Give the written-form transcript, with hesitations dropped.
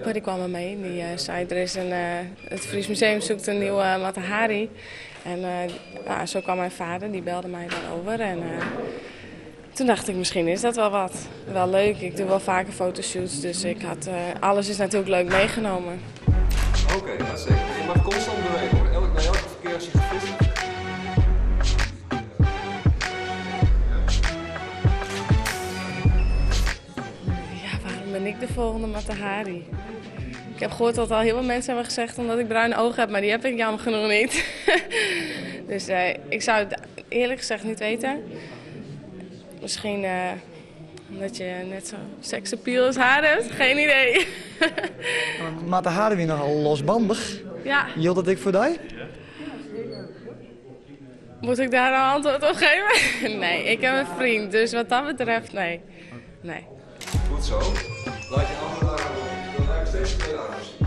opa die kwam er mee. Die zei, het Fries Museum zoekt een nieuwe Mata Hari. En zo kwam mijn vader, die belde mij daarover. En toen dacht ik, misschien is dat wel wat. Wel leuk, ik doe wel vaker fotoshoots, dus alles is natuurlijk leuk meegenomen. Oké, dat zeker. Je mag constant bewegen hoor. Bij elke verkeer als je gefilmd hebt. Ben ik de volgende Mata Hari? Ik heb gehoord dat al heel veel mensen hebben gezegd omdat ik bruine ogen heb, maar die heb ik jammer genoeg niet. Dus ik zou het eerlijk gezegd niet weten. Misschien omdat je net zo seksappeal als haar hebt, geen idee. Mata Hari weer nogal losbandig. Ja. Hield dat ik voor die? Moet ik daar een antwoord op geven? Nee, ik heb een vriend, dus wat dat betreft, nee. Goed zo. Laat je handen daar, dan lijkt steeds meer aan.